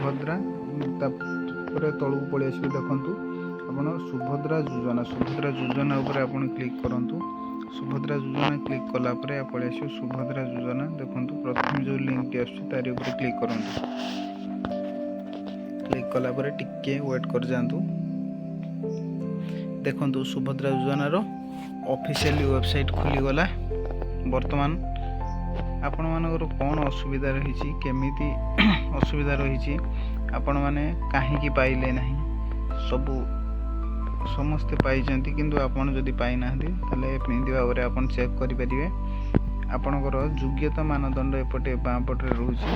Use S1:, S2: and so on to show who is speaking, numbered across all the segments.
S1: ସୁଭଦ୍ରା ତାପରେ ତଳକୁ ପଳେଇ ଆସିବେ। ଦେଖନ୍ତୁ ଆପଣ ସୁଭଦ୍ରା ଯୋଜନା ଉପରେ ଆପଣ କ୍ଲିକ୍ କରନ୍ତୁ। ସୁଭଦ୍ରା ଯୋଜନା କ୍ଲିକ୍ କଲା ପରେ ପଳେଇ ଆସିବ ସୁଭଦ୍ରା ଯୋଜନା। ଦେଖନ୍ତୁ ପ୍ରଥମେ ଯେଉଁ ଲିଙ୍କଟି ଆସୁଛି ତାରି ଉପରେ କ୍ଲିକ୍ କରନ୍ତୁ। କ୍ଲିକ୍ କଲା ପରେ ଟିକେ ୱେଟ୍ କରିଯାଆନ୍ତୁ। ଦେଖନ୍ତୁ ସୁଭଦ୍ରା ଯୋଜନାର ଅଫିସିଆଲି ୱେବସାଇଟ୍ ଖୋଲିଗଲା। ବର୍ତ୍ତମାନ ଆପଣମାନଙ୍କର କ'ଣ ଅସୁବିଧା ରହିଛି, କେମିତି ଅସୁବିଧା ରହିଛି, ଆପଣମାନେ କାହିଁକି ପାଇଲେ ନାହିଁ, ସମସ୍ତେ ପାଇଛନ୍ତି, କିନ୍ତୁ ଆପଣ ଯଦି ପାଇନାହାନ୍ତି ତାହେଲେ ଏମିତି ଭାବରେ ଆପଣ ଚେକ୍ କରିପାରିବେ। ଆପଣଙ୍କର ଯୋଗ୍ୟତା ମାନଦଣ୍ଡ ଏପଟେ ବାଁ ପଟରେ ରହୁଛି।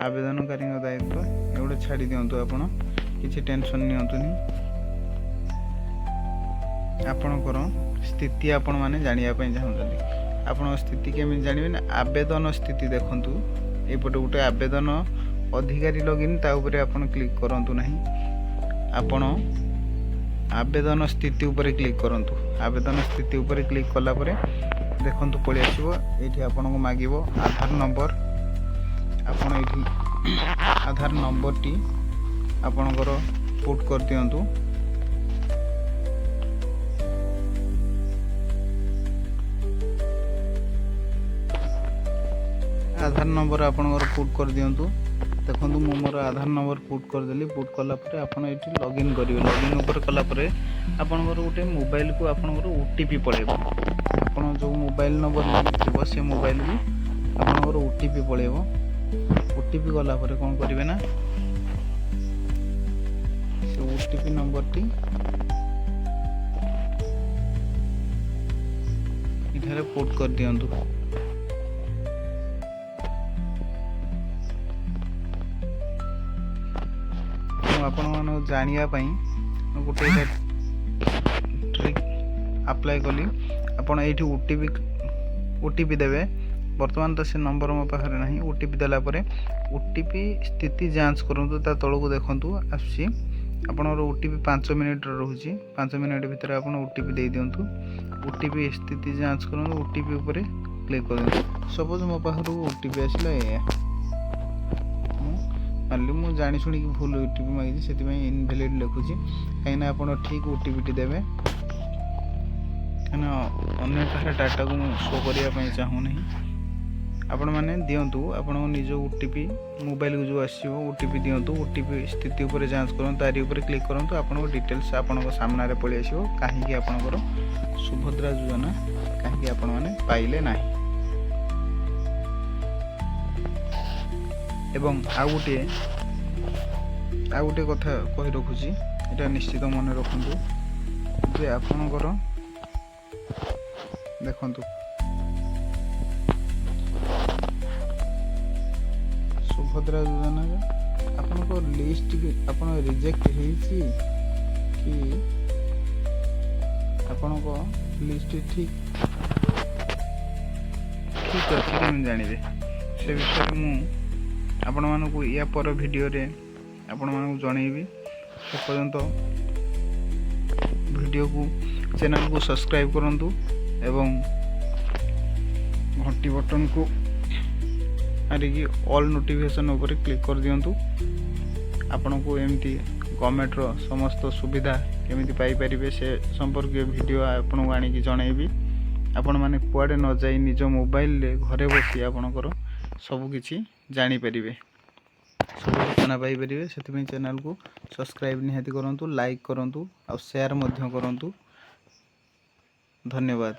S1: ଆବେଦନକାରୀଙ୍କ ଦାୟିତ୍ୱ ଏଗୁଡ଼ା ଛାଡ଼ି ଦିଅନ୍ତୁ, ଆପଣ କିଛି ଟେନସନ୍ ନିଅନ୍ତୁନି। ଆପଣଙ୍କର ସ୍ଥିତି ଆପଣମାନେ ଜାଣିବା ପାଇଁ ଚାହୁଁଛନ୍ତି। ଆପଣଙ୍କ ସ୍ଥିତି କେମିତି ଜାଣିବେ ନା, ଆବେଦନ ସ୍ଥିତି ଦେଖନ୍ତୁ। ଏପଟେ ଗୋଟେ ଆବେଦନ ଅଧିକାରୀ ଲଗିନ୍, ତା ଉପରେ ଆପଣ କ୍ଲିକ୍ କରନ୍ତୁ ନାହିଁ। ଆପଣ ଆବେଦନ ସ୍ଥିତି ଉପରେ କ୍ଲିକ୍ କରନ୍ତୁ। ଆବେଦନ ସ୍ଥିତି ଉପରେ କ୍ଲିକ୍ କଲା ପରେ ଦେଖନ୍ତୁ ପଳେଇ ଆସିବ। ଏଇଠି ଆପଣଙ୍କୁ ମାଗିବ ଆଧାର ନମ୍ବର। ଆପଣ ଏଇଠି ଆଧାର ନମ୍ବରଟି ଆପଣଙ୍କର ପୁଟ୍ କରିଦିଅନ୍ତୁ। ଆଧାର ନମ୍ବର ଆପଣଙ୍କର ପୁଟ୍ କରିଦିଅନ୍ତୁ। ଦେଖନ୍ତୁ ମୁଁ ମୋର ଆଧାର ନମ୍ବର ପୁଟ୍ କରିଦେଲି। ପୁଟ୍ କଲା ପରେ ଆପଣ ଏଇଠି ଲଗ୍ଇନ୍ କରିବେ। ଲଗ୍ଇନ୍ ଉପରେ କଲା ପରେ ଆପଣଙ୍କର ଗୋଟେ ମୋବାଇଲକୁ ଆପଣଙ୍କର OTP ପଳାଇବ। ଆପଣ ଯେଉଁ ମୋବାଇଲ ନମ୍ବର ଥିବ ସେ ମୋବାଇଲକୁ ଆପଣଙ୍କର OTP ପଳାଇବ। OTP ଗଲା ପରେ କ'ଣ କରିବେ ନା, ସେ OTP ନମ୍ବରଟି ଏଠାରେ ପୁଟ୍ କରିଦିଅନ୍ତୁ। ଆପଣମାନଙ୍କୁ ଜାଣିବା ପାଇଁ ଗୋଟେ ଟ୍ରିକ୍ ଆପ୍ଲାଏ କଲି। ଆପଣ ଏଇଠି OTP ଦେବେ। ବର୍ତ୍ତମାନ ତ ସେ ନମ୍ବର ମୋ ପାଖରେ ନାହିଁ। OTP ଦେଲା ପରେ OTP ସ୍ଥିତି ଯାଞ୍ଚ କରନ୍ତୁ। ତା ତଳକୁ ଦେଖନ୍ତୁ ଆସୁଛି ଆପଣଙ୍କର OTP 5 ମିନିଟ୍ର ରହୁଛି। 5 ମିନିଟ୍ ଭିତରେ ଆପଣ OTP ଦେଇଦିଅନ୍ତୁ। OTP ସ୍ଥିତି ଯାଞ୍ଚ କରନ୍ତୁ। OTP ଉପରେ କ୍ଲିକ୍ କରନ୍ତୁ। ସପୋଜ୍ ମୋ ପାଖରୁ OTP ଆସିଲା ଏଇଆ, ମୁଁ ଜାଣି ଶୁଣିକି ଭୁଲ OTP ମାଗିଛି, ସେଥିପାଇଁ ଇନଭ୍ୟାଲିଡ୍ ଲେଖୁଛି। କାହିଁକିନା ଆପଣ ଠିକ୍ OTPଟି ଦେବେ, କାହିଁକିନା ଅନ୍ୟ କାହାର ଡାଟାକୁ ମୁଁ ଶୋ କରିବା ପାଇଁ ଚାହୁଁନାହିଁ। ଆପଣମାନେ ଦିଅନ୍ତୁ ଆପଣଙ୍କ ନିଜ OTP ମୋବାଇଲକୁ ଯେଉଁ ଆସିବ OTP ଦିଅନ୍ତୁ। OTP ସ୍ଥିତି ଉପରେ ଯାଞ୍ଚ କରନ୍ତୁ, ତାରି ଉପରେ କ୍ଲିକ୍ କରନ୍ତୁ। ଆପଣଙ୍କ ଡିଟେଲ୍ସ ଆପଣଙ୍କ ସାମ୍ନାରେ ପଳେଇ ଆସିବ। କାହିଁକି ଆପଣଙ୍କର ସୁଭଦ୍ରା ଯୋଜନା କାହିଁକି ଆପଣମାନେ ପାଇଲେ ନାହିଁ। ଏବଂ ଆଉ ଗୋଟେ କଥା କହି ରଖୁଛି, ଏଇଟା ନିଶ୍ଚିତ ମନେ ରଖନ୍ତୁ ଯେ ଆପଣଙ୍କର ଦେଖନ୍ତୁ ସୁଭଦ୍ରା ଯୋଜନାରେ ଆପଣଙ୍କ ଲିଷ୍ଟ ଆପଣ ରିଜେକ୍ଟ ହେଇଛି କି ଆପଣଙ୍କ ଲିଷ୍ଟ ଠିକ୍ ଅଛି କେମିତି ଜାଣିବେ, ସେ ବିଷୟରେ ମୁଁ ଆପଣମାନଙ୍କୁ ୟା ପର ଭିଡ଼ିଓରେ ଆପଣମାନଙ୍କୁ ଜଣେଇବି। ସେ ପର୍ଯ୍ୟନ୍ତ ଚ୍ୟାନେଲକୁ ସବସ୍କ୍ରାଇବ୍ କରନ୍ତୁ ଏବଂ ଘଣ୍ଟି ବଟନକୁ ମାରିକି ଅଲ୍ ନୋଟିଫିକେସନ୍ ଉପରେ କ୍ଲିକ୍ କରିଦିଅନ୍ତୁ। ଆପଣଙ୍କୁ ଏମିତି ଗଭର୍ଣ୍ଣମେଣ୍ଟର ସମସ୍ତ ସୁବିଧା କେମିତି ପାଇପାରିବେ ସେ ସମ୍ପର୍କୀୟ ଭିଡ଼ିଓ ଆପଣଙ୍କୁ ଆଣିକି ଜଣେଇବି। ଆପଣମାନେ କୁଆଡ଼େ ନ ଯାଇ ନିଜ ମୋବାଇଲରେ ଘରେ ବସି ଆପଣଙ୍କର ସବୁକିଛି ଜାଣିପାରିବେ, ସବୁ ସୂଚନା ପାଇପାରିବେ। ସେଥିପାଇଁ ଚ୍ୟାନେଲକୁ ସବସ୍କ୍ରାଇବ୍ ନିହାତି କରନ୍ତୁ, ଲାଇକ୍ କରନ୍ତୁ ଆଉ ସେୟାର ମଧ୍ୟ କରନ୍ତୁ। ଧନ୍ୟବାଦ।